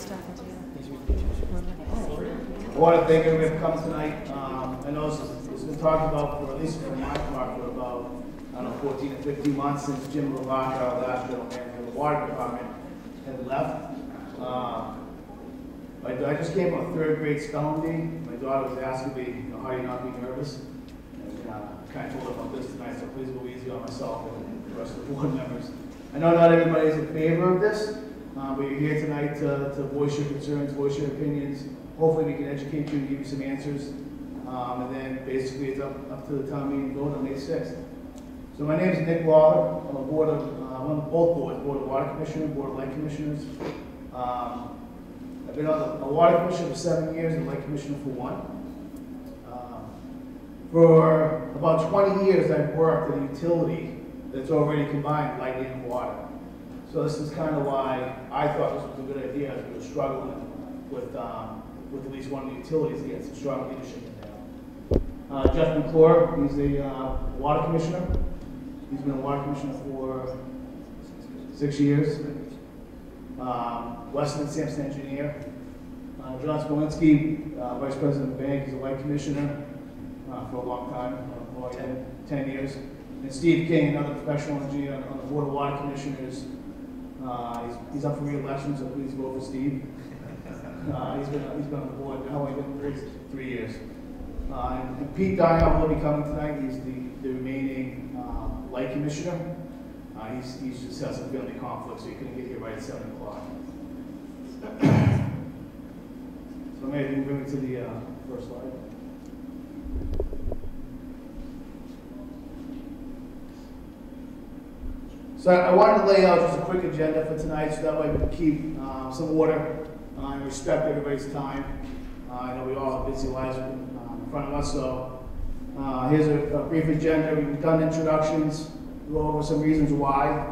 I want to thank everybody for coming tonight. I know it's been talked about, for at least for my part, for about, I don't know, 14 or 15 months since Jim Lavaca, our last general manager of the water department, had left. I just came from a third grade spelling bee. My daughter was asking me, how do you not be nervous? And kind of told her about this tonight, so please go easy on myself and the rest of the board members. I know not everybody's in favor of this, but you're here tonight to voice your concerns, voice your opinions. Hopefully we can educate you and give you some answers. And then basically it's up to the town meeting vote on May 6th. So my name is Nick Lawler. I'm on both boards, Board of Water Commissioner, Board of Light Commissioners. I've been on the Water Commission for 7 years and Light Commissioner for 1. For about 20 years I've worked at a utility that's already combined light and water. So this is kind of why I thought this was a good idea, as we were struggling with at least one of the utilities to get some strong leadership in town. Jeff McClure, he's a water commissioner. He's been a water commissioner for 6 years. Weston Sampson engineer. John Smolinski, vice president of the bank, he's a light commissioner for a long time, more than 10 years. And Steve King, another professional engineer on the Board of Water Commissioners. He's up for re-election, so please vote for Steve. He's been on the board now, he's been for 3 years. And Pete Dion will be coming tonight. He's the remaining light commissioner. He just has some family conflicts, so he couldn't get here right at 7 o'clock. So maybe you can bring me to the first slide. So I wanted to lay out just a quick agenda for tonight, so that way we can keep some order and respect everybody's time. I know we all have busy lives in front of us, so here's a brief agenda. We've done introductions, go over some reasons why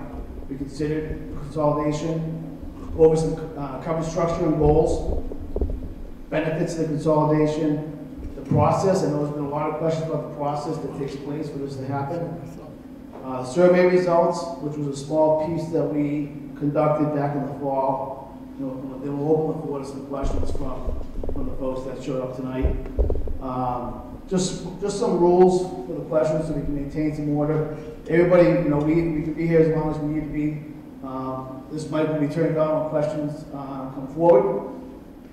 we considered consolidation, go over some coverage structure and goals, benefits of the consolidation, the process. I know there's been a lot of questions about the process that takes place for this to happen. Survey results, which was a small piece that we conducted back in the fall. You know, they will open the floor to some questions from the folks that showed up tonight. Just some rules for the questions so we can maintain some order. Everybody, you know, we can be here as long as we need to be. This mic will be turned on when questions come forward.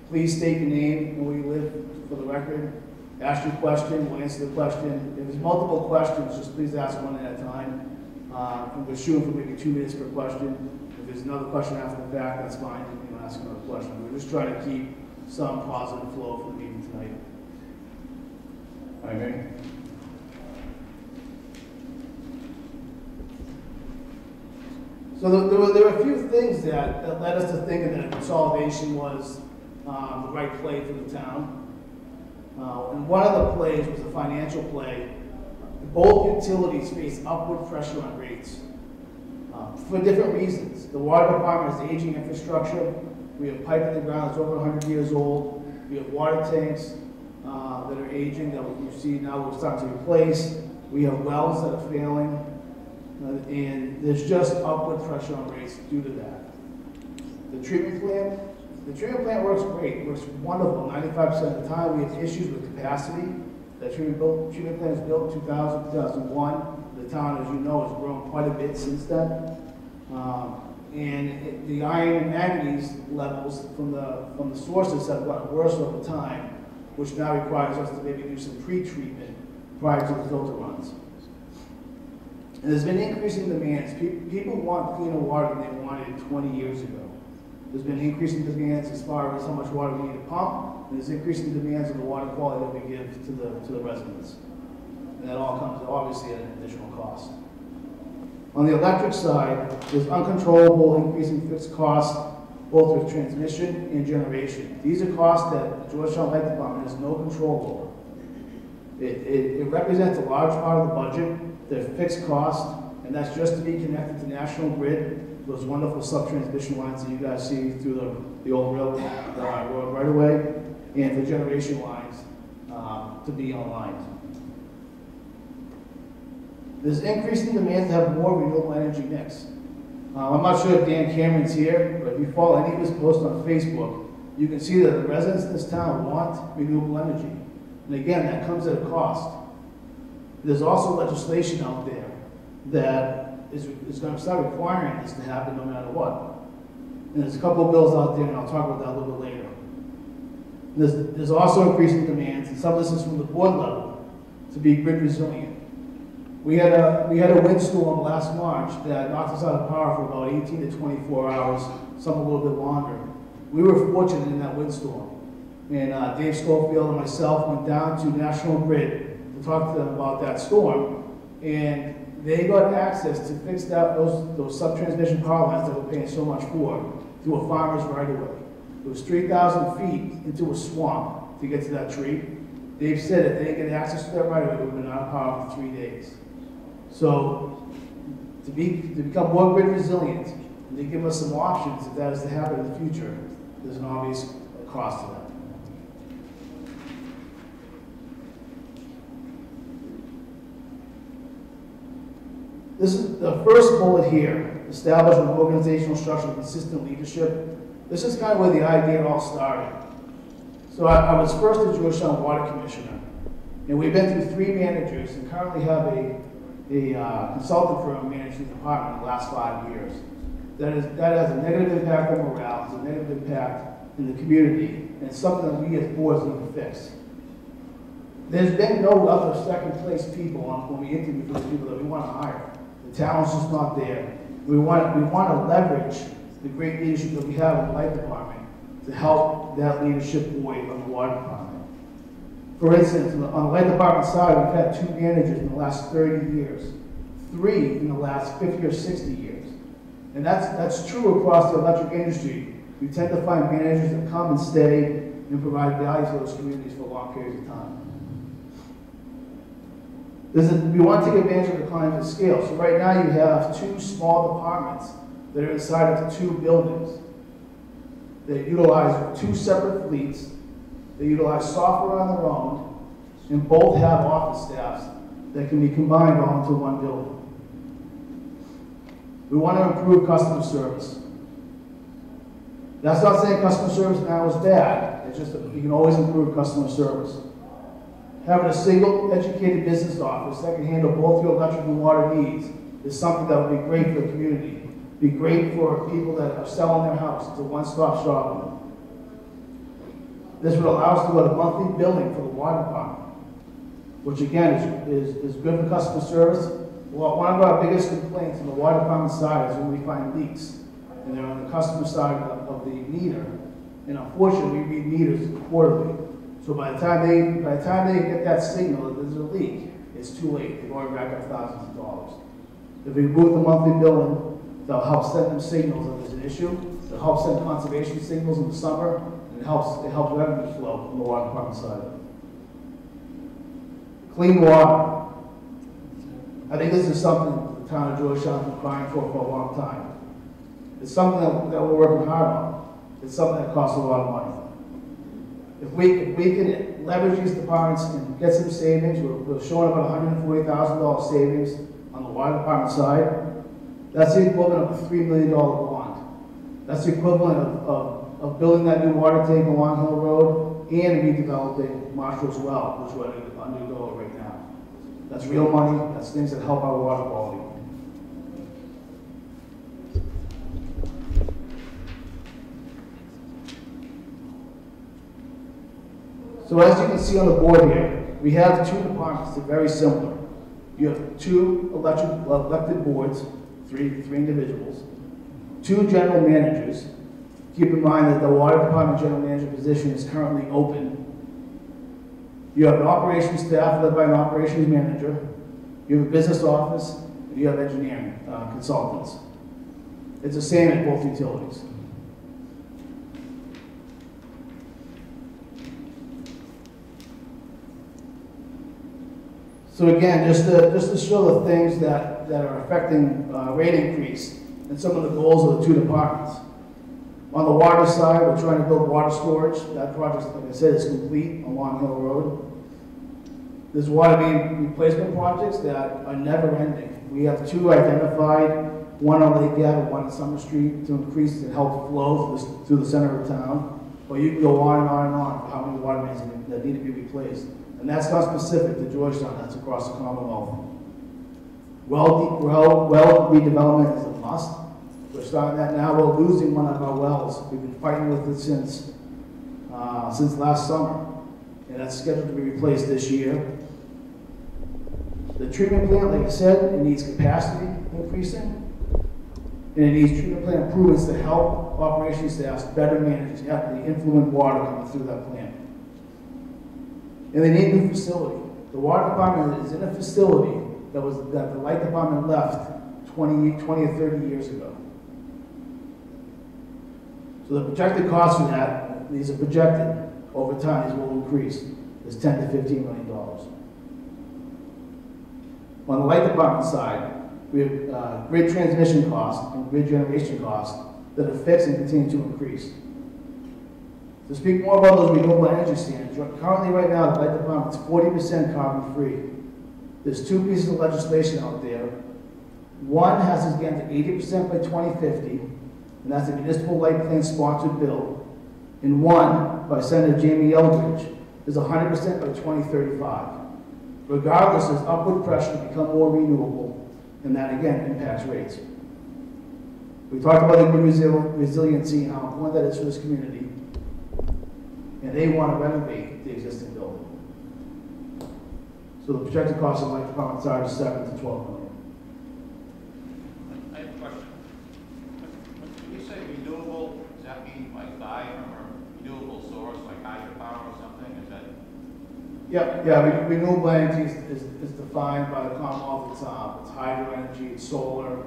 Please state your name and where you live for the record. Ask your question, we'll answer the question. If there's multiple questions, just please ask one at a time. We're shooting for maybe 2 minutes per question. If there's another question after the fact, that's fine. You can ask another question. We're just trying to keep some positive flow for the meeting tonight. All right, Mary? So there were a few things that led us to thinking that a consolidation was the right play for the town. And one of the plays was a financial play. Both utilities face upward pressure on rates for different reasons. The water department has aging infrastructure. We have pipe in the ground that's over 100 years old. We have water tanks that are aging that you see now we're starting to replace. We have wells that are failing. And there's just upward pressure on rates due to that. The treatment plant works great. It works wonderful 95% of the time. We have issues with capacity. That treatment plant was built in 2000, 2001. The town, as you know, has grown quite a bit since then. And the iron and manganese levels from the sources have gotten worse over time, which now requires us to maybe do some pre-treatment prior to the filter runs. And there's been increasing demands. People want cleaner water than they wanted 20 years ago. There's been increasing demands as far as how much water we need to pump, and there's increasing demands on the water quality that we give to the residents. And that all comes obviously at an additional cost. On the electric side, there's uncontrollable increasing fixed costs, both with transmission and generation. These are costs that the Georgetown Light Department has no control over. It represents a large part of the budget. They're fixed costs, and that's just to be connected to National Grid, those wonderful sub-transmission lines that you guys see through the old road right away, and for generation lines to be online. There's increasing demand to have more renewable energy mix. I'm not sure if Dan Cameron's here, but if you follow any of his posts on Facebook, you can see that the residents in this town want renewable energy. And again, that comes at a cost. There's also legislation out there that is going to start requiring this to happen no matter what. And there's a couple of bills out there, and I'll talk about that a little bit later. There's also increasing demands, and some of this is from the board level, to be grid resilient. We had a windstorm last March that knocked us out of power for about 18 to 24 hours, some a little bit longer. We were fortunate in that windstorm. And Dave Schofield and myself went down to National Grid to talk to them about that storm. And they got access to fix those sub-transmission power lines that we're paying so much for to a farmer's right-of-way. It was 3,000 feet into a swamp to get to that tree. Dave said if they didn't get access to that right-of-way, we would have been out of power for 3 days. So to become more grid resilient, and to give us some options if that is to happen in the future, there's an obvious cost to that. This is the first bullet here, establish an organizational structure of consistent leadership. This is kind of where the idea all started. So I was first a Georgetown Water Commissioner, and we've been through 3 managers and currently have a consultant firm managing the department in the last 5 years. That has a negative impact on morale, has a negative impact in the community, and it's something that we as boards need to fix. There's been no other second place people when we interview for the people that we want to hire. The talent's just not there. We want to leverage the great leadership that we have in the light department to help that leadership void on the water department. For instance, on the light department side, we've had 2 managers in the last 30 years, 3 in the last 50 or 60 years. And that's true across the electric industry. We tend to find managers that come and stay and provide value to those communities for long periods of time. We want to take advantage of the economies of scale. So right now you have 2 small departments that are inside of 2 buildings. They utilize 2 separate fleets. They utilize software on their own, and both have office staffs that can be combined all into one building. We want to improve customer service. That's not saying customer service now is bad. It's just that you can always improve customer service. Having a single educated business office that can handle both your electric and water needs is something that would be great for the community. Be great for people that are selling their house. It's a one-stop shop. This would allow us to go to monthly billing for the water department, which again is good for customer service. Well, one of our biggest complaints on the water department side is when we find leaks, and they're on the customer side of the meter. And unfortunately, we read meters quarterly. So by the time they get that signal that there's a leak, it's too late. They've already racked up thousands of dollars. If we move the monthly billing, they'll help send them signals if there's an issue. They'll help send conservation signals in the summer, and it helps revenue flow from the water department side. Clean water. I think this is something the town of Georgetown has been crying for a long time. It's something that we're working hard on. It's something that costs a lot of money. If we can leverage these departments and get some savings, we're showing about $140,000 savings on the water department side. That's the equivalent of a $3 million bond. That's the equivalent of building that new water tank along Hill Road and redeveloping Marshall's Well, which we're undergoing right now. That's real money. That's things that help our water quality. So as you can see on the board here, we have 2 departments. They're very similar. You have 2 elected boards, 3 individuals, 2 general managers. Keep in mind that the water department general manager position is currently open. You have an operations staff led by an operations manager. You have a business office, and you have engineering consultants. It's the same at both utilities. So again, just to show the things that are affecting rate increase and some of the goals of the 2 departments. On the water side, we're trying to build water storage. That project, like I said, is complete along Hill Road. There's water main replacement projects that are never ending. We have 2 identified, one on Lake Ave and one on Summer Street, to increase and help flow through the center of town. Or you can go on and on and on for how many water mains that need to be replaced. And that's not specific to Georgetown, that's across the Commonwealth. Well redevelopment is a must. We're starting that now. We're losing one of our wells. We've been fighting with it since last summer. And that's scheduled to be replaced this year. The treatment plant, like I said, it needs capacity increasing. And it needs treatment plant improvements to help operations staffs better manage the influent water coming through that plant. And they need a new facility. The water department is in a facility that the light department left 20 or 30 years ago. So the projected cost for that, these are projected over time, these will increase, is $10 to $15 million. On the light department side, we have grid transmission costs and grid generation costs that are fixed and continue to increase. To speak more about those renewable energy standards, currently right now, the light department is 40% carbon free. There's two pieces of legislation out there. One has us getting to 80% by 2050, and that's a municipal light plan sponsored bill. And one, by Senator Jamie Eldridge, is 100% by 2035. Regardless, there's upward pressure to become more renewable, and that again impacts rates. We talked about the grid resiliency and how important that is for this community, and they want to renovate the existing building. So the projected cost of the light department side is $7 to $12 million. I have a question. When you say renewable, does that mean like buy from a renewable source, like hydropower or something? Is that? Yeah. Renewable energy is defined by the Commonwealth. It's hydro energy, it's solar.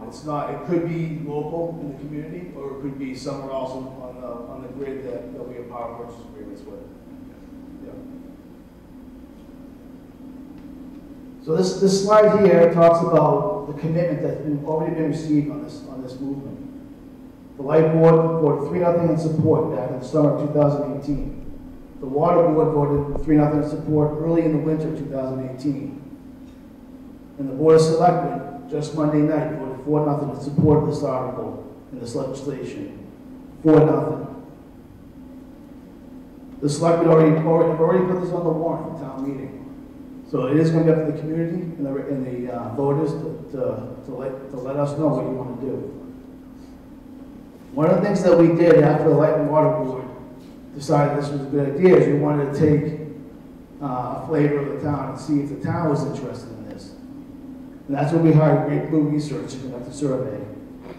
It's not. It could be local in the community, or it could be somewhere else on the grid that we have power purchase agreements with. Yeah. So this slide here talks about the commitment that's already been received on this movement. The Light Board voted 3-0 in support back in the summer of 2018. The Water Board voted 3-0 in support early in the winter of 2018. And the Board of Selectmen, just Monday night, voted 4-0 in support of this article in this legislation. 4-0. The Selectmen have already put this on the warrant for town meeting. So it is going to be up to the community and the voters to let us know what you want to do. One of the things that we did after the Light and Water Board decided this was a good idea is we wanted to take a flavor of the town and see if the town was interested in this. And that's when we hired Great Blue Research to conduct a survey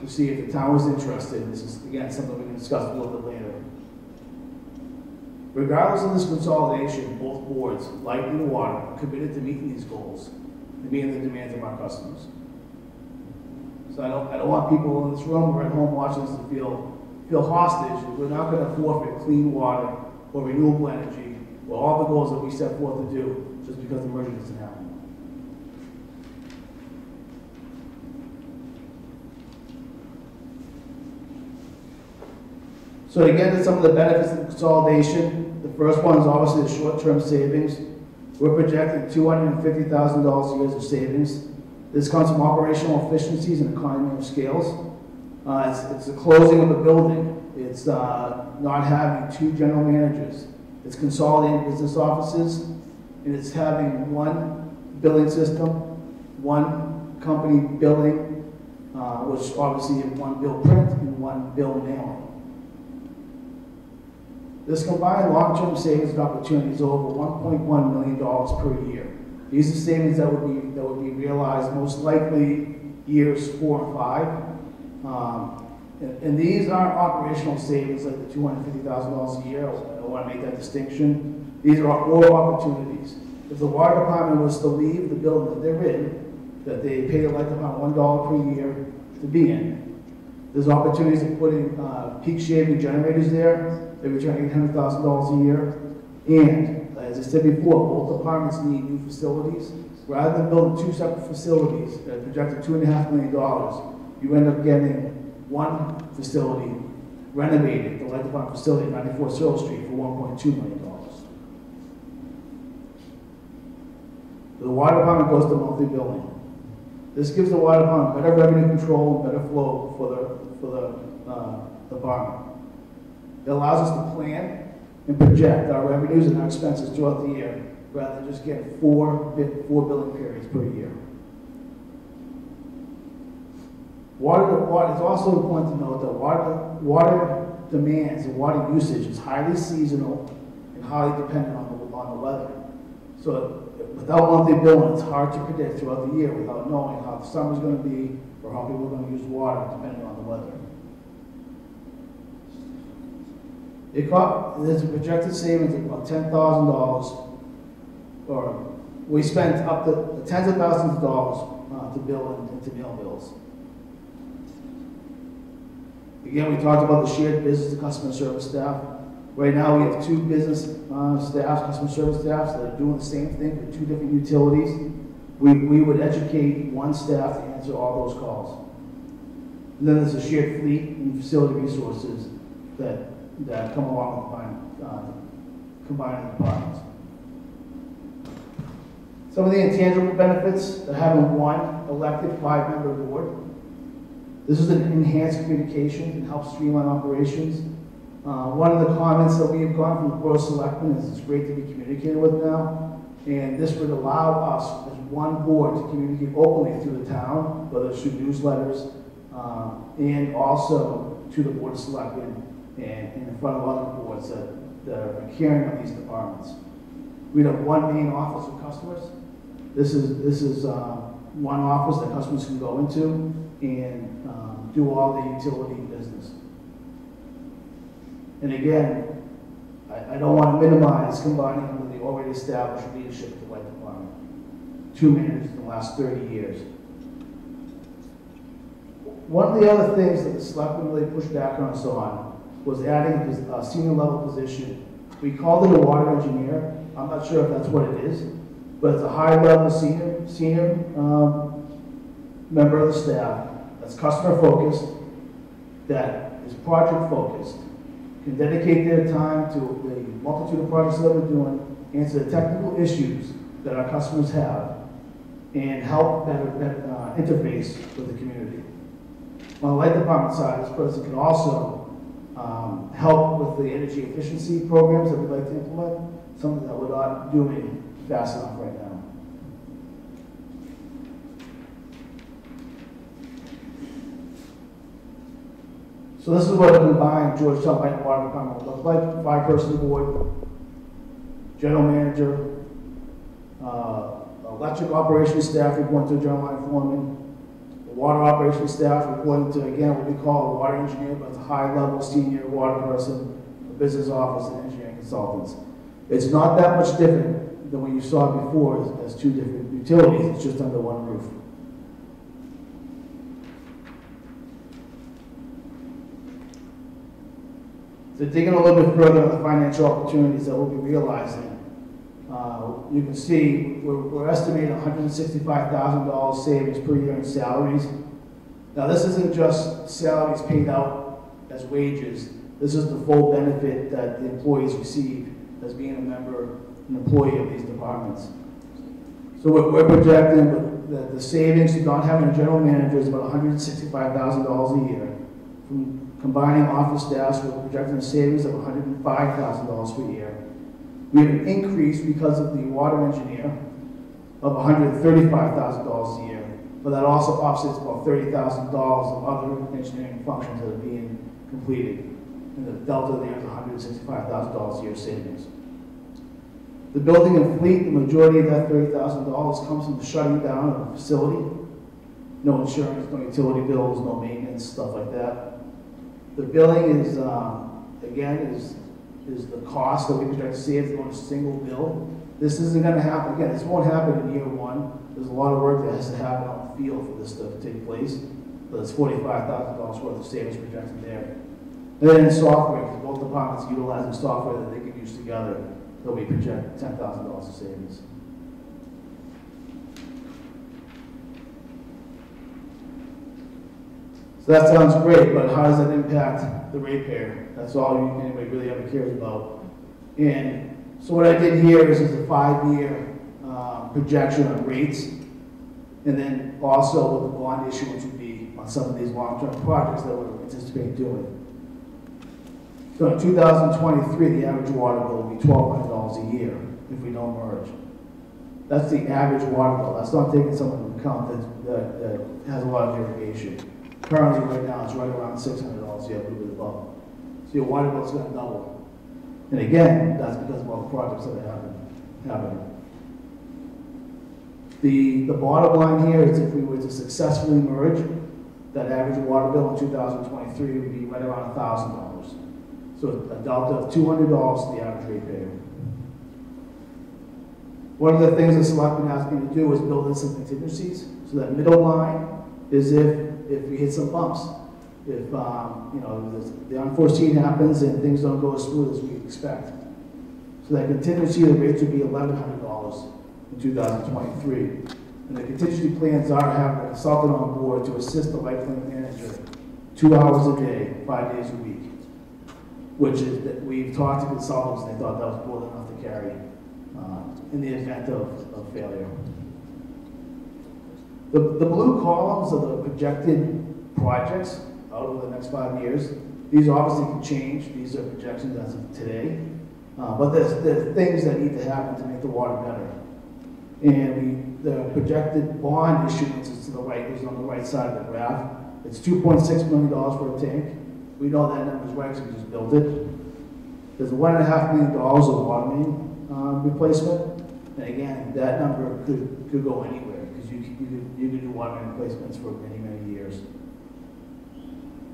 to see if the town was interested. This is, again, something we can discuss a little bit later. Regardless of this consolidation, both boards, Light and Water, are committed to meeting these goals and meeting the demands of our customers. So I don't want people in this room or at home watching this to feel hostage. We're not going to forfeit clean water or renewable energy or all the goals that we set forth to do just because the merger doesn't happen. So to get to some of the benefits of the consolidation, the first one is obviously the short-term savings. We're projecting $250,000 a year of savings. This comes from operational efficiencies and economy of scales. It's the closing of a building. It's not having two general managers. It's consolidating business offices, and it's having one billing system, one company billing, which obviously is one bill print and one bill mailing. This combined long-term savings opportunity is over $1.1 million per year. These are savings that would be realized most likely years 4 and 5. And these aren't operational savings like the $250,000 a year. I don't want to make that distinction. These are all opportunities. If the water department was to leave the building that they're in, that they pay the light department $1 per year to be in, there's opportunities of putting peak shaving generators there. They return $800,000 a year. And as I said before, both departments need new facilities. Rather than building two separate facilities that are projected $2.5 million, you end up getting one facility renovated, the light department facility at 94 Searle Street for $1.2 million. The water department goes to monthly billing. This gives the water department better revenue control and better flow for the department. It allows us to plan and project our revenues and our expenses throughout the year, rather than just get four billing periods per year. It's also important to note that water demands and water usage is highly seasonal and highly dependent on the weather. So without monthly billing, it's hard to predict throughout the year without knowing how the summer's going to be or how people are going to use water depending on the weather. There's a projected savings of about $10,000, or we spent up to tens of thousands of dollars to bill into meal bills. Again, we talked about the shared business and customer service staff. Right now, we have 2 business staffs, customer service staffs, that are doing the same thing for 2 different utilities. We would educate one staff to answer all those calls. And then there's a shared fleet and facility resources that come along with combining departments. Some of the intangible benefits of having one elected 5-member board. This is an enhanced communication and helps streamline operations. One of the comments that we have gotten from the Board of Selectmen is it's great to be communicated with now, and this would allow us as one board to communicate openly through the town, whether it's through newsletters, and also to the Board of Selectmen and in front of other boards that are caring of these departments. We'd have one main office for customers. This is one office that customers can go into and do all the utility business. And again, I don't want to minimize combining them with the already established leadership of the Light Department. 2 managers in the last 30 years. One of the other things that the selectmen really pushed back on us on was adding a senior level position. We called it a water engineer. I'm not sure if that's what it is, but it's a high level senior member of the staff that's customer focused, that is project focused, can dedicate their time to the multitude of projects that we're doing, answer the technical issues that our customers have, and help better interface with the community. On the Light Department side, this person can also help with the energy efficiency programs that we'd like to implement, something that we're not doing fast enough right now. So this is what a combined Georgetown Light and Water Department would look like. 5-person board, general manager, electric operations staff reporting to a general line foreman, the water operations staff reporting to, again, what we call a water engineer, but it's a high-level senior water person, a business office, and engineering consultants. It's not that much different than what you saw before as 2 different utilities. It's just under one roof. So digging a little bit further on the financial opportunities that we'll be realizing, you can see we're estimating $165,000 savings per year in salaries. Now this isn't just salaries paid out as wages. This is the full benefit that the employees receive as being a member, an employee of these departments. So we're projecting that the savings of not having a general manager is about $165,000 a year. From combining office staffs, we're projecting a savings of $105,000 per year. We have an increase because of the water engineer of $135,000 a year, but that also offsets about $30,000 of other engineering functions that are being completed. And the delta there is $165,000 a year savings. The building and fleet, the majority of that $30,000 comes from the shutting down of the facility. No insurance, no utility bills, no maintenance, stuff like that. The billing is, again, is the cost that we project to save on a single bill. This isn't going to happen, again, this won't happen in year 1. There's a lot of work that has to happen on the field for this stuff to take place. But it's $45,000 worth of savings projected there. And then in software, because both departments utilizing software that they can use together, that we project $10,000 of savings. So that sounds great, but how does that impact the ratepayer? That's all anybody really ever cares about. And so what I did here is a 5-year projection on rates, and then also what the bond issuance would be on some of these long-term projects that we're anticipating doing. So in 2023, the average water bill will be $1,200 a year if we don't merge. That's the average water bill. That's not taking someone into account that has a lot of irrigation. Currently, right now, it's right around $600 a year, a little bit above. So your water bill is going to double. And again, that's because of all the projects that are happening. The bottom line here is if we were to successfully merge, that average water bill in 2023 would be right around $1,000. So a delta of $200 to the average ratepayer. One of the things the selectmen asked me to do is build in some contingencies. So that middle line is if we hit some bumps. If the unforeseen happens and things don't go as smooth as we expect. So that contingency, the rates would be $1,100 in 2023. And the contingency plans are having a consultant on board to assist the life plan manager 2 hours a day, 5 days a week. Which is that we've talked to consultants and they thought that was more than enough to carry in the event of failure. The blue columns are the projected projects out over the next 5 years. These obviously can change. These are projections as of today. But there's things that need to happen to make the water better. And the projected bond issuance is to the right, is on the right side of the graph. It's $2.6 million for a tank. We know that number's right because we just built it. There's $1.5 million of water main replacement. And again, that number could go anywhere because you could do water main replacements for many, many years.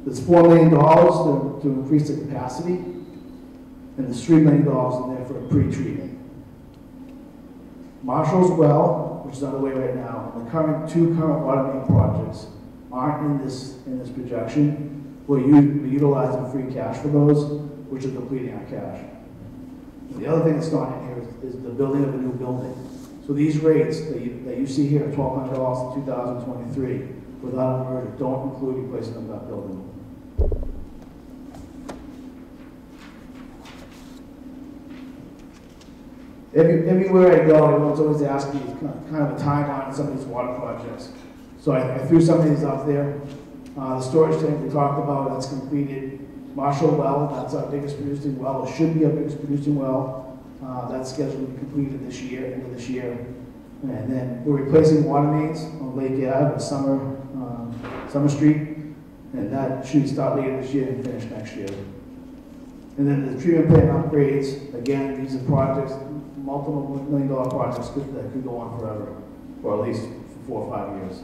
There's $4 million to increase the capacity, and there's $3 million in there for pre-treatment. Marshall's Well, which is underway right now, and the two current water main projects aren't in this projection. We're utilizing free cash for those, which are depleting our cash. And the other thing that's not in here is the building of a new building. So these rates that you see here, $1,200 in 2023, without a merger, don't include replacement of that building. Everywhere I go, everyone's always asking me kind of a timeline on some of these water projects. So I threw some of these up there. The storage tank we talked about, that's completed. Marshall Well, that's our biggest producing well. It should be our biggest producing well. That's scheduled to be completed this year, end of this year. And then we're replacing water mains on Lake Ave and Summer Street. And that should start later this year and finish next year. And then the treatment plant upgrades, again, these are projects, multiple $1 million projects that could go on forever, or at least for 4 or 5 years.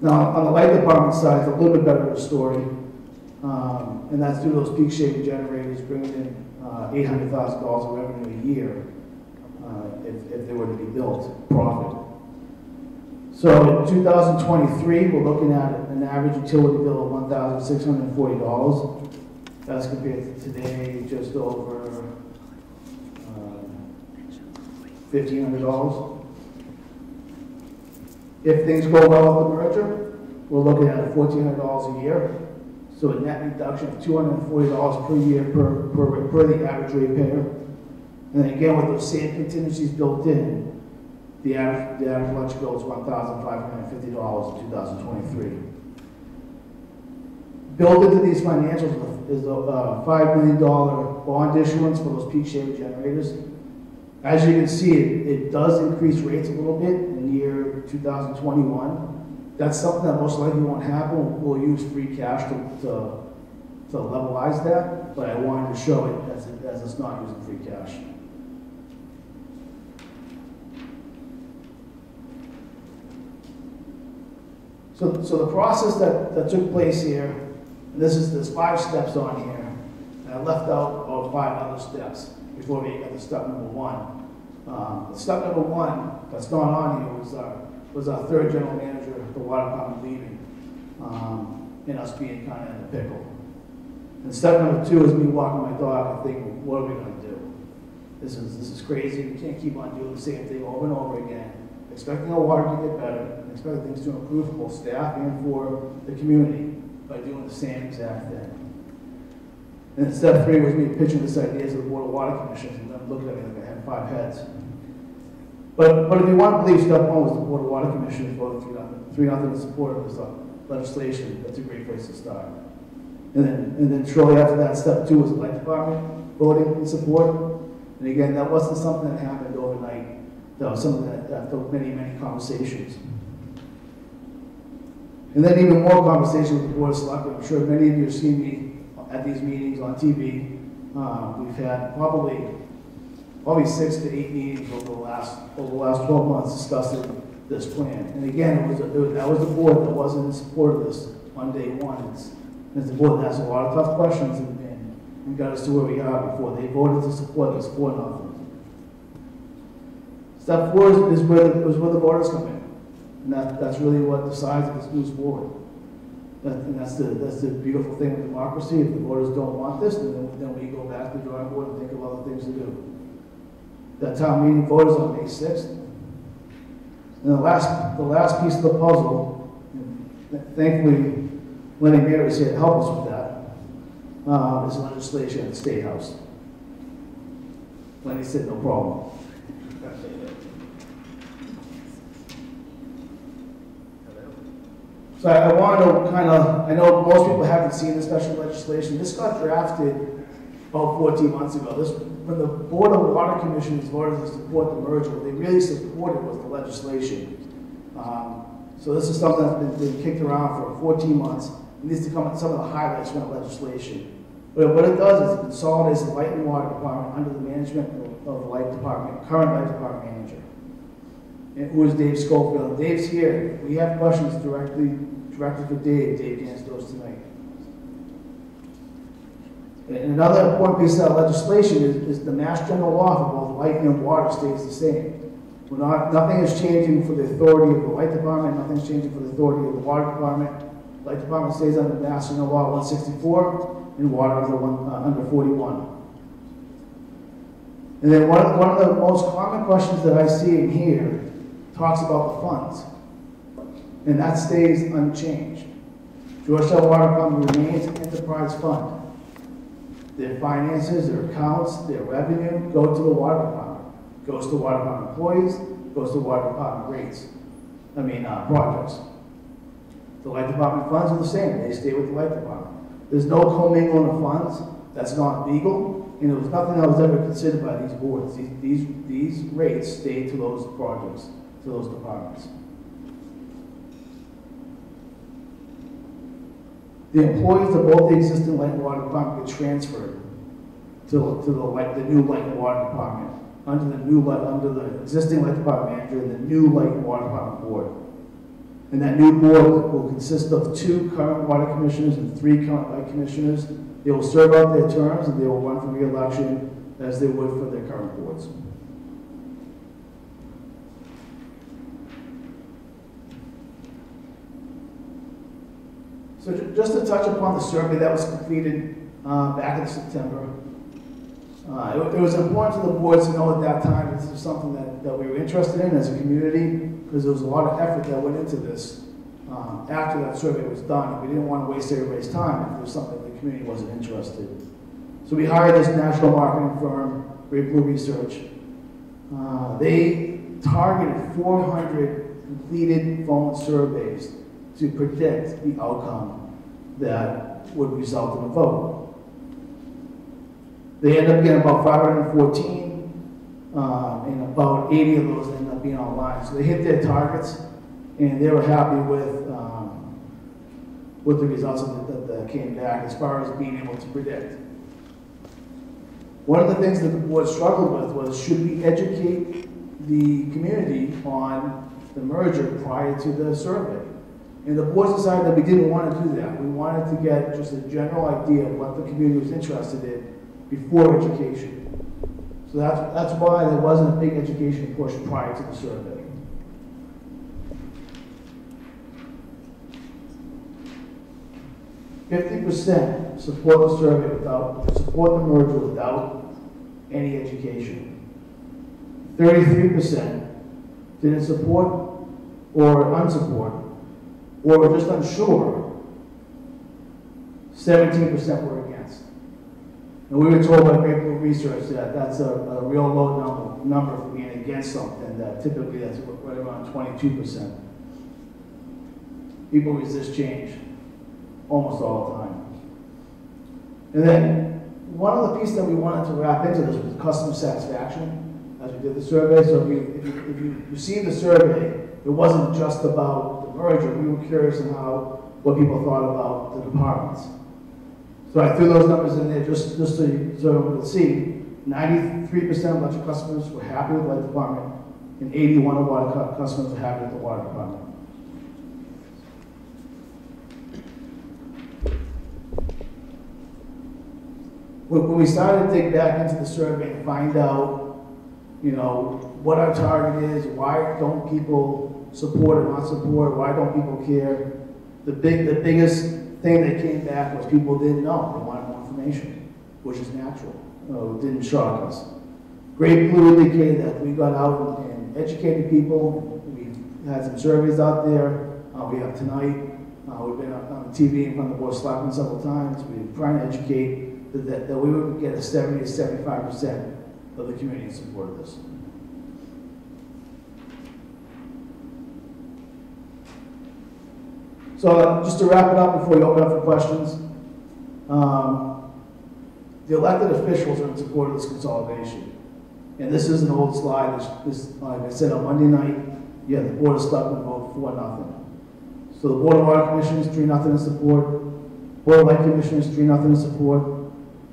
Now, on the light department side, it's a little bit better of a story, and that's due to those peak shaving generators bringing in $800,000 of revenue a year if they were to be built, profit. So in 2023, we're looking at an average utility bill of $1,640. That's compared to today, just over $1,500. If things go well with the merger, we're looking at $1,400 a year. So a net reduction of $240 per year per the average ratepayer. And then again, with those same contingencies built in, the average electric bill is $1,550 in 2023. Built into these financials is a $5 million bond issuance for those peak shaving generators. As you can see, it does increase rates a little bit in year 2021. That's something that most likely won't happen. We'll use free cash to levelize that, but I wanted to show it as it's not using free cash. So the process that took place here, and there's 5 steps on here, and I left out about 5 other steps before we get to step number 1. Step number 1 that's not on here was our 3rd general manager of the water department leaving, and us being kind of in a pickle. And step number 2 is me walking my dog and thinking, what are we going to do? This is crazy. We can't keep on doing the same thing over and over again, expecting our water to get better, and expecting things to improve for both staff and for the community by doing the same exact thing. And then step 3 was me pitching this idea to the Board of Water Commissioners, and them looking at me like I had 5 heads. But if you want to believe step one was the Board of Water Commissioners voted 3-0 in support of this legislation, that's a great place to start. And then shortly after that, step two was the Light Department voting in support. And again, that wasn't something that happened overnight. That was something that after many, many conversations. And then even more conversation with the Board of Selectmen. I'm sure many of you have seen me at these meetings on TV. We've had probably 6 to 8 meetings over the last 12 months discussing this plan. And again, that was the board that wasn't in support of this on day one. It's the board that asked a lot of tough questions and got us to where we are before they voted to support this 4-0. Step 4 is where the voters come in. And that's really what decides if this moves forward. And that's the beautiful thing with democracy. If the voters don't want this, then we go back to the drawing board and think of other things to do. That town meeting vote is on May 6th. And the last piece of the puzzle, and thankfully Lenny Mayer is here to help us with that, is legislation at the State House. Lenny said no problem. So I want to I know most people haven't seen the special legislation. This got drafted about 14 months ago. When the Board of Water Commissioners voted to support the merger, what they really supported was the legislation. So this is something that's been kicked around for 14 months. It needs to come at some of the highlights from the legislation. But what it does is it consolidates the Light and Water Department under the management of the Light Department, current Light Department manager. And who is Dave Schofield? Dave's here. We have questions directed for Dave. Dave can answer those tonight. And another important piece of that legislation is the Mass General Law for both light and water stays the same. Nothing is changing for the authority of the Light Department, nothing's changing for the authority of the Water Department. Light Department stays under Mass General Law 164 and water under 41. And then one of the most common questions that I see in here talks about the funds. And that stays unchanged. Georgetown Water Department remains an enterprise fund. Their finances, their accounts, their revenue go to the water department. Goes to water department employees, goes to water department rates. Projects. The Light Department funds are the same. They stay with the Light Department. There's no commingling of funds. That's not legal. And it was nothing that was ever considered by these boards. These rates stay to those projects, to those departments. The employees of both the existing Light and Water Department get transferred to the new Light and Water Department under the existing Light Department manager and the new Light and Water Department board. And that new board will consist of 2 current water commissioners and 3 current light commissioners. They will serve out their terms and they will run for re-election as they would for their current boards. So just to touch upon the survey that was completed back in September, it was important to the boards to know at that time this was something that we were interested in as a community, because there was a lot of effort that went into this after that survey was done. We didn't want to waste everybody's time if there was something the community wasn't interested in. So we hired this national marketing firm, Great Blue Research. They targeted 400 completed phone surveys to predict the outcome that would result in a vote. They ended up getting about 514, and about 80 of those ended up being online. So they hit their targets, and they were happy with the results that came back as far as being able to predict. One of the things that the board struggled with was, should we educate the community on the merger prior to the survey? And the board decided that we didn't want to do that. We wanted to get just a general idea of what the community was interested in before education. So that's why there wasn't a big education push prior to the survey. %, support the survey support the merger without any education. 33% didn't support or unsupport, or were just unsure. 17% were against. And we were told by Great Blue Research that that's a real low number for being against something that typically that's right around 22%. People resist change almost all the time. And then one of the pieces that we wanted to wrap into this was customer satisfaction as we did the survey. So if you received the survey, it wasn't just about the merger. We were curious on what people thought about the departments. So I threw those numbers in there just so you could see. 93% of electric customers were happy with the light department, and 81% of water customers were happy with the water department. When we started to dig back into the survey and find out, what our target is, why don't people support or not support, why don't people care, the biggest thing that came back was people didn't know. They wanted more information, which is natural. It didn't shock us. Great Blue indicated that we got out and educated people. We had some surveys out there. We have tonight. We've been on TV in front of the Board of Selectmen several times. We've been trying to educate that we would get a 70 to 75% of the community in support of this. So just to wrap it up before we open up for questions, the elected officials are in support of this consolidation. And this is an old slide. Like I said, on Monday night, you had the Board of Selectmen vote 4-0. So the Board of Water Commissioners 3-0 in support, Board of Light Commissioners 3-0 in support,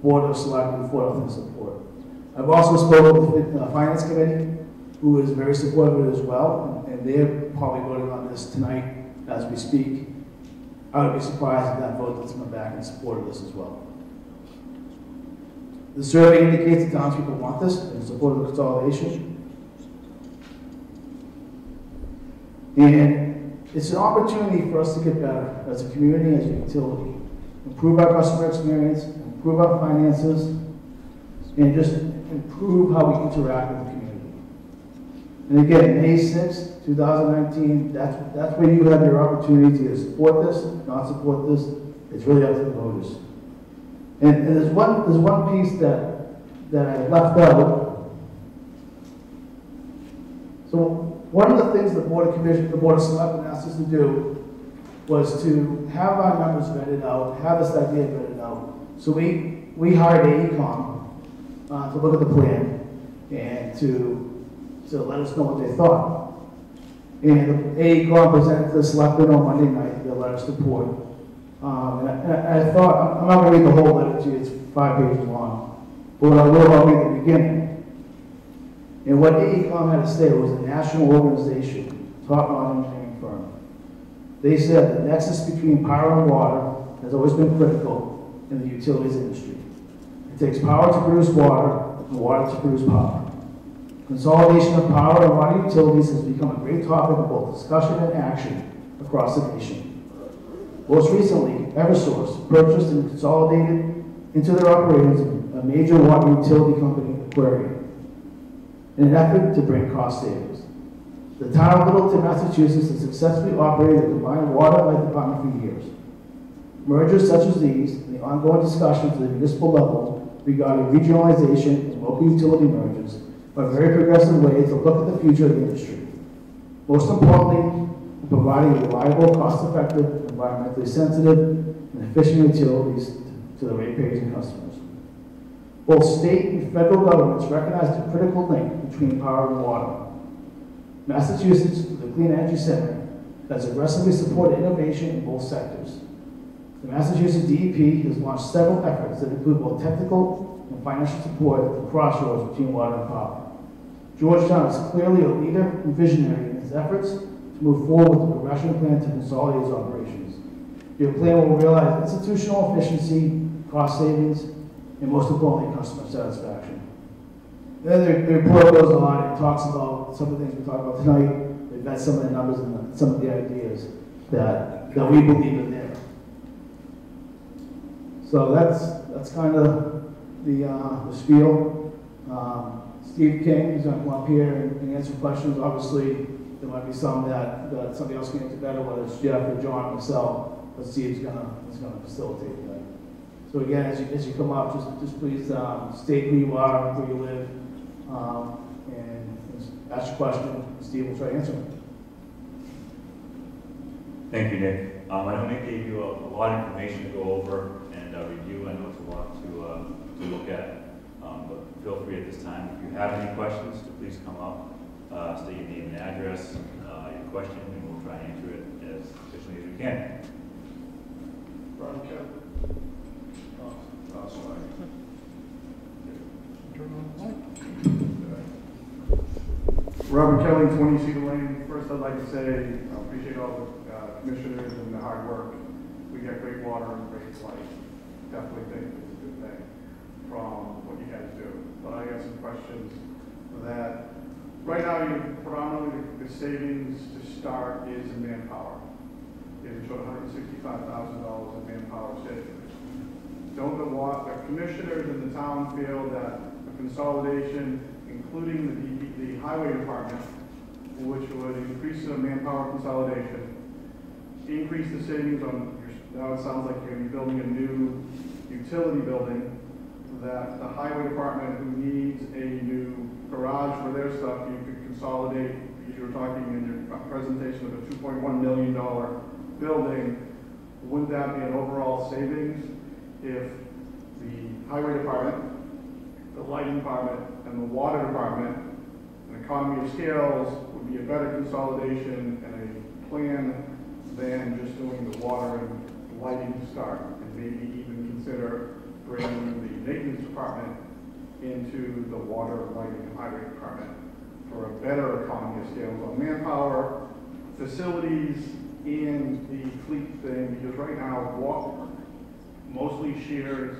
Board of Selectmen 4-0 in support. I've also spoken with the Finance Committee, who is very supportive of it as well, and they're probably voting on this tonight as we speak. I would be surprised if that vote doesn't come back in support of this as well. The survey indicates that townspeople want this and support of the consolidation. And it's an opportunity for us to get better as a community, as a utility. Improve our customer experience, improve our finances, and just improve how we interact with the community. And again, May 6th, 2019, that's where you have your opportunity to support this, not support this. It's really up to the voters. And there's one piece that I left out. So one of the things the Board of Selectmen asked us to do was to have our numbers vetted out, have this idea vetted out. So we hired AECom to look at the plan and to let us know what they thought. And AECom presented to the Selectmen on Monday night their letter of support. And I thought, I'm not going to read the whole letter to you, it's 5 pages long. But what I will, I'll read the beginning. And what AECom had to say was a national organization, top-notch engineering firm. They said the nexus between power and water has always been critical in the utilities industry. It takes power to produce water and water to produce power. Consolidation of power and water utilities has become a great topic of both discussion and action across the nation. Most recently, Eversource purchased and consolidated into their operations a major water utility company, Aquarium, in an effort to bring cost savings. The town of Littleton, Massachusetts has successfully operated a combined water and light department for years. Mergers such as these and the ongoing discussions at the municipal level regarding regionalization and local utility mergers are a very progressive way to look at the future of the industry. Most importantly, providing reliable, cost-effective, environmentally sensitive, and efficient utilities to the ratepayers and customers. Both state and federal governments recognize the critical link between power and water. Massachusetts, the Clean Energy Center, has aggressively supported innovation in both sectors. The Massachusetts DEP has launched several efforts that include both technical and financial support at the crossroads between water and power. Georgetown is clearly a leader and visionary in its efforts to move forward with the progression plan to consolidate its operations. Your plan will realize institutional efficiency, cost savings, and most importantly, customer satisfaction. Then the report goes on and talks about some of the things we talked about tonight. We've got some of the numbers and some of the ideas that we believe in there. So that's kind of the spiel. Steve King is going to come up here and answer questions. Obviously, there might be some that somebody else can answer better, whether it's Jeff or John or myself. But Steve's going to facilitate that. So again, as you come up, just please state who you are, where you live, and Ask your question, Steve will try to answer it. Thank you, Nick. I know Nick gave you a lot of information to go over and review. I know it's a lot to look at, but feel free at this time. If you have any questions, to please come up, state your name and address, your question, and we'll try and answer it as efficiently as we can. Brian Kelly. Oh, sorry. Turn on the light. Robert Kelly, 20 Cedar Lane. First, I'd like to say I appreciate all the commissioners and the hard work. We get great water and great light. Definitely think it's a good thing from what you guys do. But I got some questions for that. Right now, predominantly the savings to start is in manpower. You showed $165,000 in manpower savings. Don't the commissioners in the town feel that a consolidation, including the highway department, which would increase the manpower consolidation, increase the savings on now it sounds like you're going to be building a new utility building, that the highway department who needs a new garage for their stuff, you could consolidate, because you were talking in your presentation of a $2.1 million building. Wouldn't that be an overall savings if the highway department, the lighting department, and the water department, an economy of scales would be a better consolidation and a plan than just doing the water and lighting to start, and maybe even consider bringing the maintenance department into the water, lighting, and highway department for a better economy of scales on manpower, facilities, and the fleet thing, because right now water mostly shares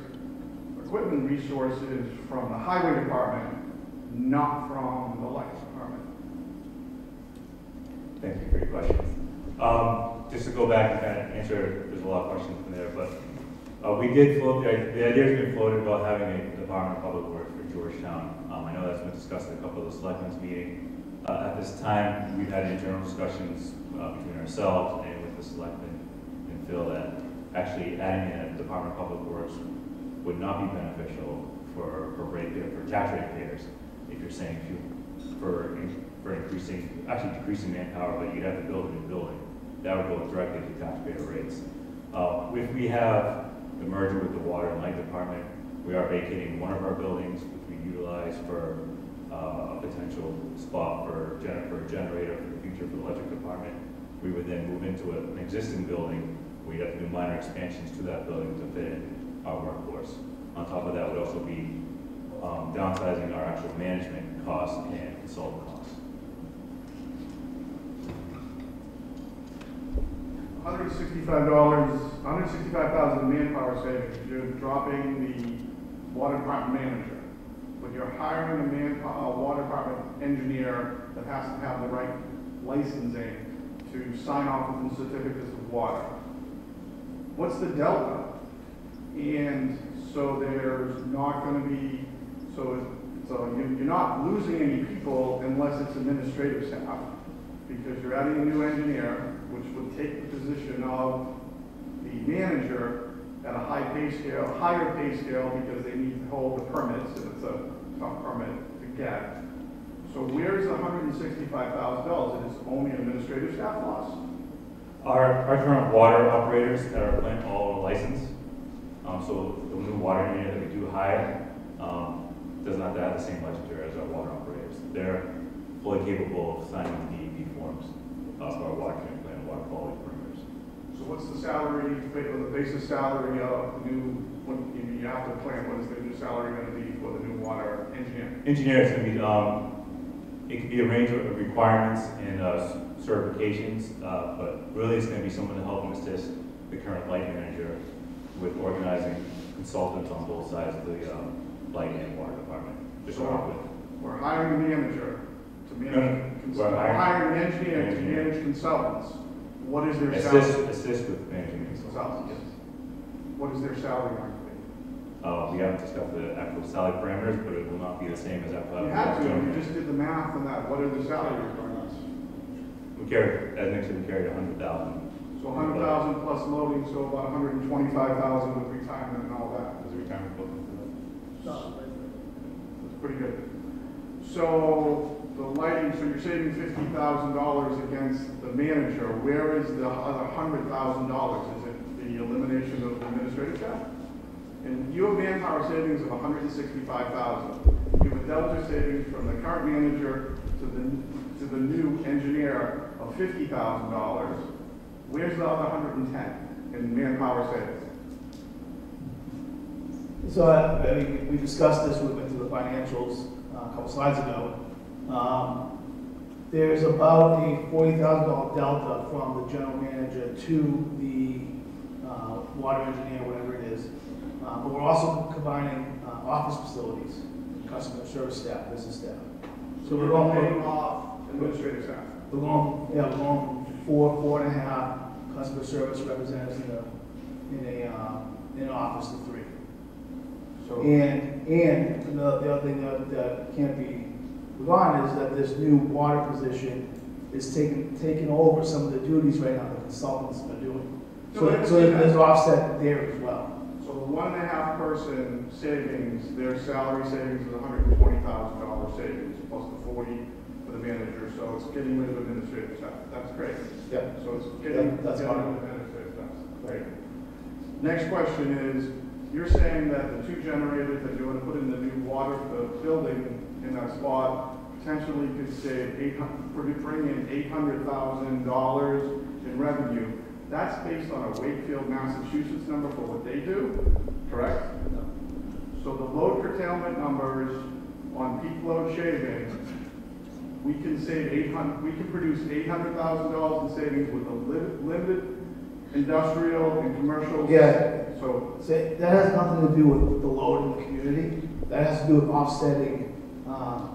equipment resources from the highway department, not from the light department. Thank you for your question. Just to go back and kind of answer, there's a lot of questions in there, but we did float, the idea has been floated about having a Department of Public Works for Georgetown. I know that's been discussed at a couple of the selectmen's meetings. At this time, we've had internal discussions between ourselves and with the selectmen and feel that actually adding in a Department of Public Works would not be beneficial for tax rate payers. If you're saying for increasing, actually decreasing manpower, but you'd have to build a new building, that would go directly to taxpayer rates. If we have the merger with the water and light department, we are vacating one of our buildings, which we utilize for a potential spot for a generator for the future for the electric department. We would then move into an existing building. We'd have to do minor expansions to that building to fit in our workforce. On top of that would also be downsizing our actual management costs and consultant costs. $165,000 manpower savings. You're dropping the water department manager, but you're hiring a water department engineer that has to have the right licensing to sign off on the certificates of water. What's the delta? And so there's not going to be, so you're not losing any people unless it's administrative staff, because you're adding a new engineer, which would take the position of the manager at a higher pay scale, because they need to hold the permits, and it's a tough permit to get. So where's the $165,000? It is only administrative staff loss. Our current water operators at our plant all are licensed. So the new water engineer that we do hire does not have the same licensure as our water operators. They're fully capable of signing the DEP forms for our water treatment plant and water quality perimeters. So what's the salary, or the basis salary of the new, when you have to plan, what is the new salary going to be for the new water engineer? Engineer is going to be, it could be a range of requirements and certifications, but really it's going to be someone to help and assist the current light manager with organizing consultants on both sides of the light and water department. We're hiring a manager to manage, we're hiring an engineer to manage consultants. What is their salary? Assist with managing consultants. Yes. What is their salary going to be? We haven't discussed the actual salary parameters, but it will not be the same as that. You have to. You just did the math on that. What are the salary requirements? We carried, as Nick said, we carried 100,000. So 100,000 plus loading, so about 125,000 with retirement and all that. Is the retirement booked into that? That's pretty good. So the lighting, so you're saving $50,000 against the manager. Where is the other $100,000? Is it the elimination of the administrative staff? And you have manpower savings of $165,000. You have a delta savings from the current manager to the new engineer of $50,000. Where's the other $110,000 in manpower savings? So, I mean, we discussed this, we went through the financials a couple slides ago. There's about a $40,000 delta from the general manager to the water engineer, whatever it is. But we're also combining office facilities, customer service staff, business staff. So we're paying off administrative staff. We're going from 4.5 customer service representatives in an office to 3. So And the other thing that can't be forgotten is that this new water position is taking over some of the duties right now the consultants are doing. So there's offset there as well. So the 1.5 person savings, their salary savings is $120,000 savings plus the 40 for the manager. So it's getting rid of administrative staff. That's great. Yeah. So it's getting That's rid of fine. administrative staff. Great. Next question is, you're saying that the 2 generators that you're going to put in the new water building in that spot potentially could save bring in $800,000 in revenue. That's based on a Wakefield, Massachusetts number for what they do, correct? No. So the load curtailment numbers on peak load shaving, we can save we can produce $800,000 in savings with a limited industrial and commercial. Yeah. So that has nothing to do with the load in the community. That has to do with offsetting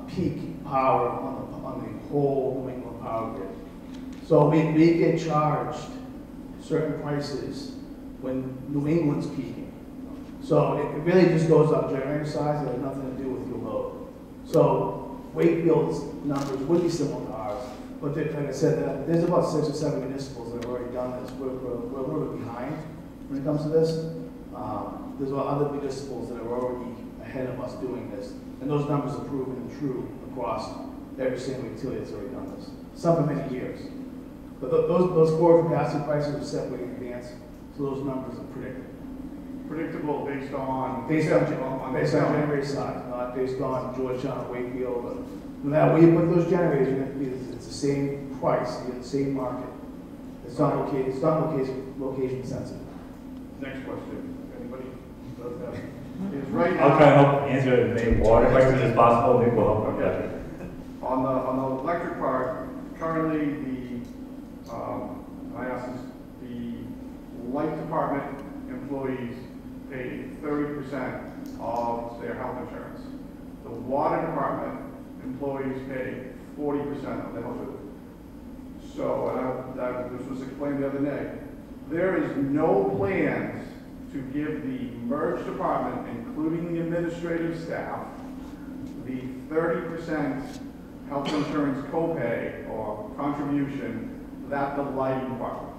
peak power on the whole New England power grid. So we get charged certain prices when New England's peaking. So it really just goes up generator size. It has nothing to do with your load. So Wakefield's numbers would be similar to ours, but like I said, there's about 6 or 7 municipals that have already done this. We're a little bit behind when it comes to this. There's a lot of other municipals that are already ahead of us doing this, and those numbers are proven true across every single utility that's already done this. Some for many years. But those core capacity prices are set way in advance, so those numbers are predictable. Predictable based on generator size, not based on Georgetown or Wakefield. But no matter where you put those generators, it's the same price, you get the same market. It's not location sensitive. Next question. Anybody? Is right I'll now try and help answer as many water questions as possible. Maybe we'll help our budget. on the electric part. Currently, I asked this, the light department employees pay 30% of their health insurance. The water department employees pay 40% of their health insurance. So, this was explained the other day. There is no plans to give the merge department, including the administrative staff, the 30% health insurance copay or contribution that the lighting department.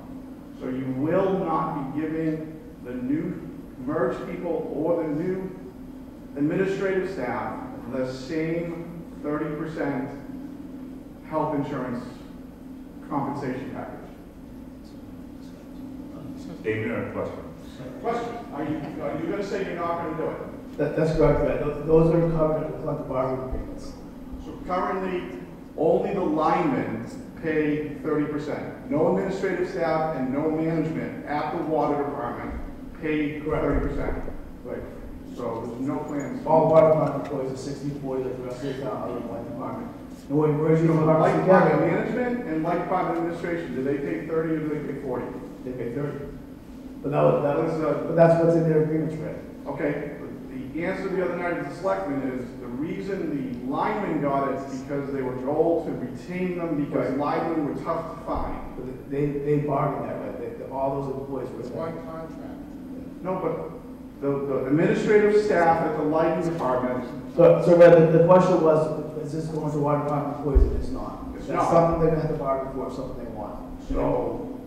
So you will not be giving the new merge people or the new administrative staff the same 30% health insurance compensation package. Statement or question? Question, are you going to say you're not going to do it? That's correct, right? Those are covered in the collective bargaining agreements. So currently, only the linemen pay 30%. No administrative staff and no management at the water department pay 30%. Right. So there's no plans. All water department employees are 60/40 like the rest of the town, other than light department. And we're merging the Light departments department together. management and light department administration, do they pay 30 or do they pay 40? They pay 30. But that's what's in their agreements, right? Okay, but the answer the other night as a selectman is the reason the linemen got it is because they were told to retain them because linemen were tough to find. But they bargained that, right? All those employees were. contract. No, but the administrative staff at the lighting department, So the question was, is this going to water department employees? And it's not. It's That's not. something they're gonna have to bargain for, something they want. so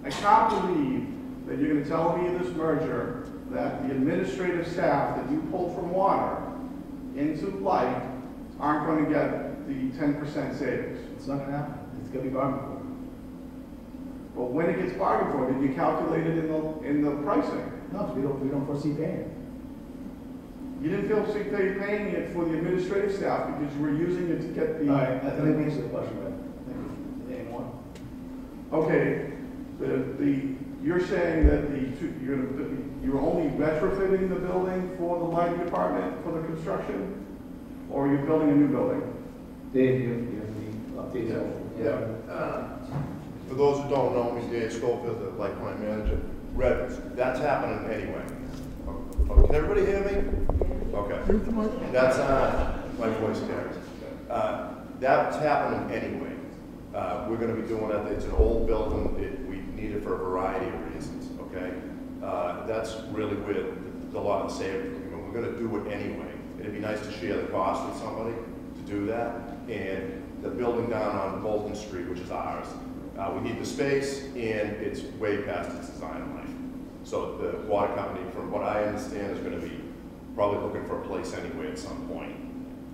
I can't believe that you're gonna tell me in this merger that the administrative staff that you pulled from water into light aren't going to get the 10% savings. It's not gonna happen. It's gonna be bargained for. But when it gets bargained for, did you calculate it in the pricing? No, we don't foresee paying it. You didn't feel sick paying it for the administrative staff because you were using it to get the. All right, let me answer the question, Red. Thank you. Any more? Okay, you're saying that you're only retrofitting the building for the lighting department for the construction? Or are you building a new building? Dave, you have the updates? Yeah. For those who don't know me, Dave Schofield, the LightWaterMerge manager. Red, that's happening anyway. Can everybody hear me? Okay. That's, my voice carries. That's happening anyway. We're gonna be doing it, it's an old building, we need it for a variety of reasons, okay? That's really where there's a lot of savings. We're gonna do it anyway. It'd be nice to share the cost with somebody to do that. And the building down on Bolton Street, which is ours, we need the space and it's way past its design life. So the water company, from what I understand, is gonna be probably looking for a place anyway at some point.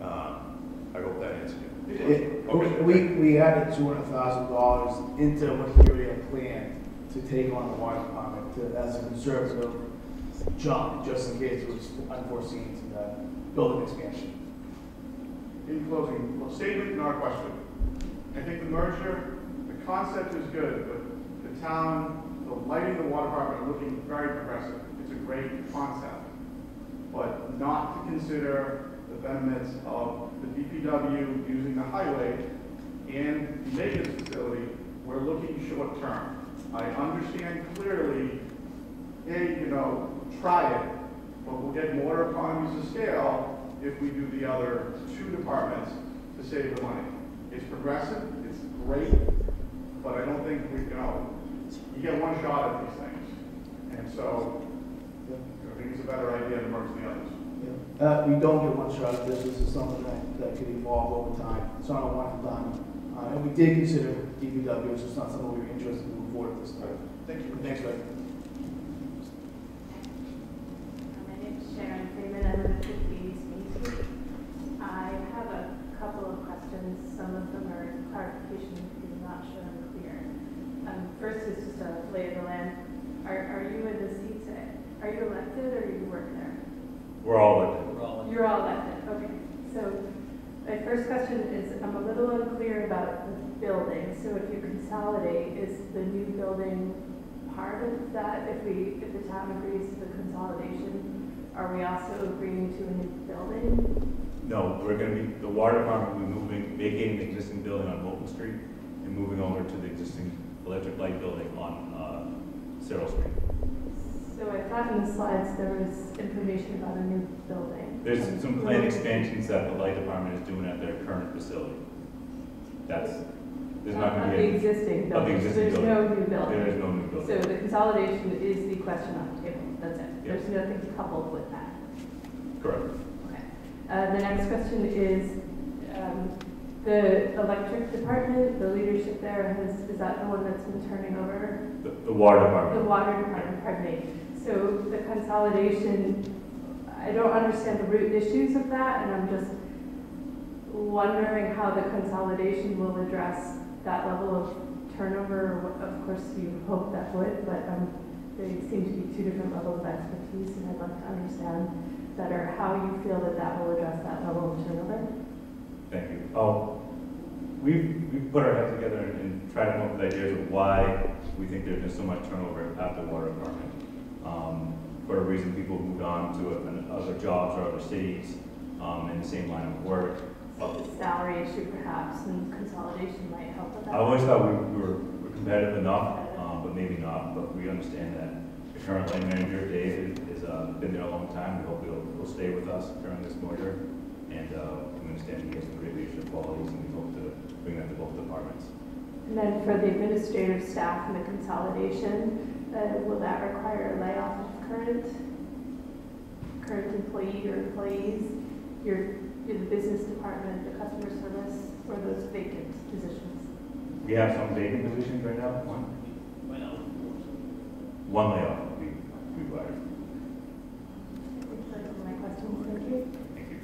I hope that answers you. Okay. We added $200,000 into the material plan to take on the water department as a conservative jump, just in case it was unforeseen to that building expansion. In closing, well, statement, not a question. I think the merger, the concept is good, but the town, the lighting, the water department are looking very progressive. It's a great concept, but not to consider the benefits of the DPW using the highway and the maintenance facility. We're looking short term. I understand clearly, hey, try it, but we'll get more economies of scale if we do the other two departments to save the money. It's progressive, it's great, but I don't think you get one shot at these things. And so, I think it's a better idea to merge the others. We don't get one shot at this. This is something that could evolve over time. It's not a one and done. And we did consider DPW, it's just not something we were interested in moving forward at this time. Thank you. Thanks, Greg. My name is Sharon Freeman. I live at 50 Main Street. I have a couple of questions. Some of them are clarification because I'm not sure I'm clear. First is just a lay of the land. Are you in the seats? Are you elected or do you work there? We're all elected. You're all elected. Okay. So my first question is, I'm a little unclear about the building. So if you consolidate, is the new building part of that? If the town agrees to the consolidation, are we also agreeing to a new building? No, the water department will be vacating the existing building on Bolton Street and moving over to the existing electric light building on Cyril Street. So I thought in the slides there was information about a new building. There's some planned expansions that the light department is doing at their current facility. There's not going to be the existing building. There's no new building. There is no new building. So the consolidation is the question on the table. That's it. Yes. There's nothing coupled with that. Correct. Okay. The next question is the electric department, the leadership there is that the one that's been turning over? The water department. The water department, pardon me. So the consolidation, I don't understand the root issues of that, and I'm just wondering how the consolidation will address that level of turnover. Of course, you hope that would, but they seem to be two different levels of expertise, and I'd like to understand better how you feel that will address that level of turnover. Thank you. We've put our heads together and tried to come up with ideas of why we think there's been so much turnover at the water department. For a reason, people moved on to other jobs or other cities in the same line of work. So the salary issue perhaps, and consolidation might help with that. I always thought we were competitive enough, but maybe not. But we understand that the current line manager, Dave, has been there a long time. We hope he'll stay with us during this merger. And we understand he has some great leadership qualities, and we hope to bring that to both departments. And then for the administrative staff and the consolidation, will that require a layoff of current employee or employees? The business department, the customer service, or those vacant positions? We have some vacant positions right now. One layoff will be required. Those are my questions. Thank you. Thank you.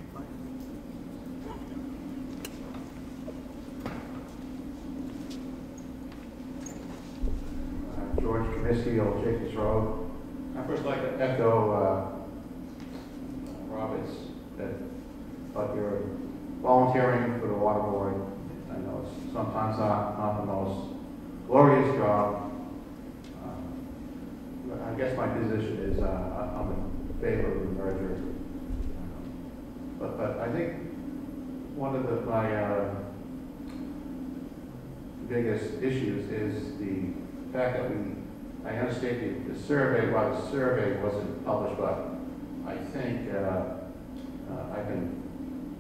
George Comiskey, Old Jacobs Road. I first like to echo Robert's that about your volunteering for the water board. I know it's sometimes not the most glorious job. I guess my position is I'm in favor of the merger. But I think one of my biggest issues is the fact that I understand the survey, while the survey wasn't published, but I think I've been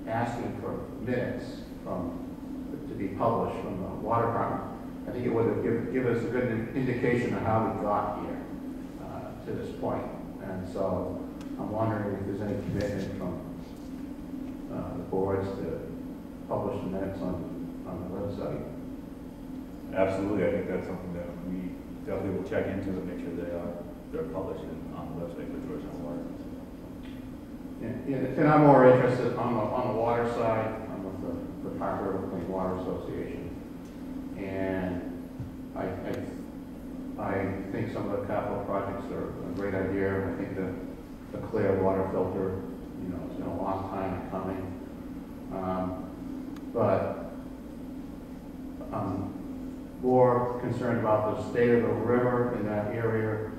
asking for minutes to be published from the water department. I think it would have give us a good indication of how we got here to this point. And so I'm wondering if there's any commitment from the boards to publish the minutes on the website. Absolutely, I think that's something that we definitely will check into to make sure they're published on the website for Georgetown Water. Yeah, and I'm more interested on the water side. I'm with the Park River Clean Water Association, and I think some of the capital projects are a great idea. I think the clear water filter, it's been a long time coming, but I'm more concerned about the state of the river in that area.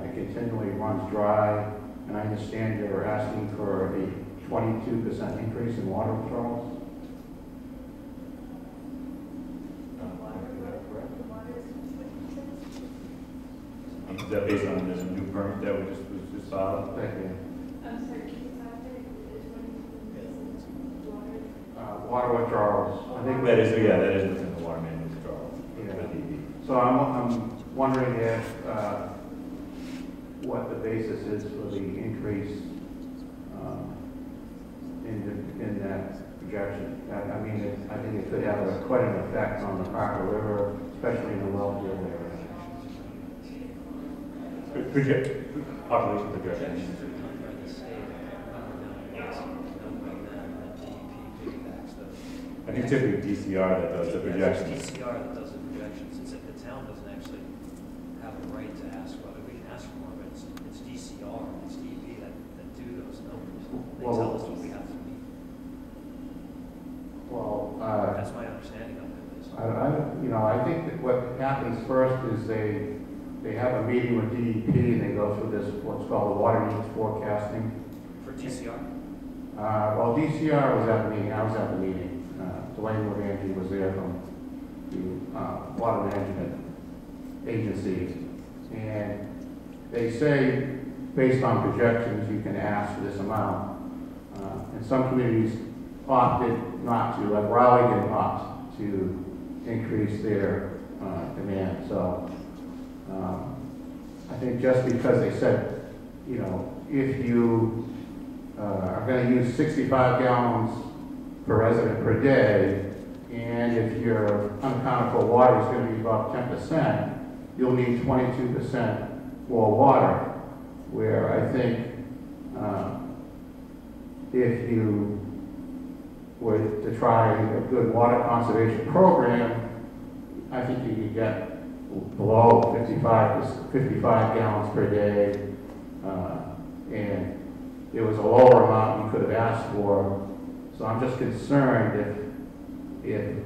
It continually runs dry, and I understand you're asking for a 22% increase in water withdrawals. Is that based on this new permit that was just filed? Thank you. I'm sorry, can you clarify? Water withdrawals. I think That is within the water main withdrawal. Yeah. So I'm wondering if what the basis is for the increase in that projection. I mean, I think it could have quite an effect on the Parker River, especially in the Wellfield area. Population projection. I think typically DCR that does the projections. It's DCR that does the projections. It's the town doesn't actually have a right to ask whether we can ask for more, but it's DCR, it's DEP that do those numbers. They tell us what we have to meet. Well, That's my understanding of it. I think that what happens first is they have a meeting with DEP and they go through this, what's called the water needs forecasting. For DCR? Well, DCR was at the meeting, I was at the meeting. Dwayne Levanti was there from the Water Management Agency. And they say, based on projections, you can ask for this amount. And some communities opted not to, like Raleigh didn't opt to increase their demand. So I think just because they said, if you are going to use 65 gallons per resident per day, and if your unaccountable water is going to be about 10%, you'll need 22% more water, where I think if you were to try a good water conservation program, I think you could get below 55 gallons per day, and it was a lower amount you could have asked for. So I'm just concerned if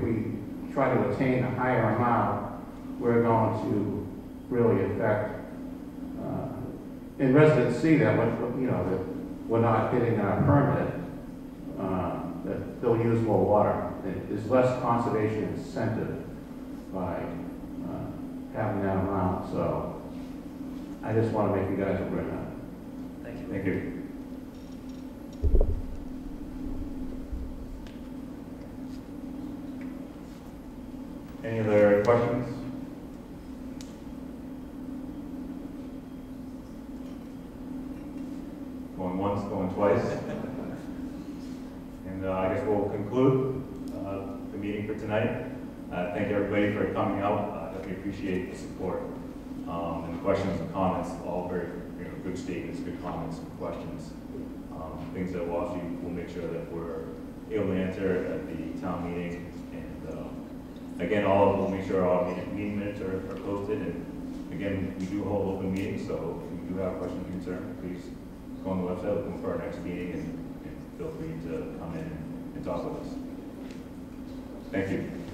we try to attain a higher amount, we're going to really affect, and residents see that when, that we're not getting our permit, that they'll use more water. There's less conservation incentive by having that amount. So I just want to make you guys aware of that. Thank you. Thank you. Any other questions? Going once, going twice. And I guess we'll conclude the meeting for tonight. Thank everybody for coming out. We appreciate the support and the questions and comments. All very good statements, good comments and questions. Things that we'll make sure that we're able to answer at the town meeting. And Again, we'll make sure all meeting minutes are posted, and again, we do hold open meetings, so if you do have a question or concern, please go on the website, look for our next meeting, and feel free to come in and talk with us. Thank you.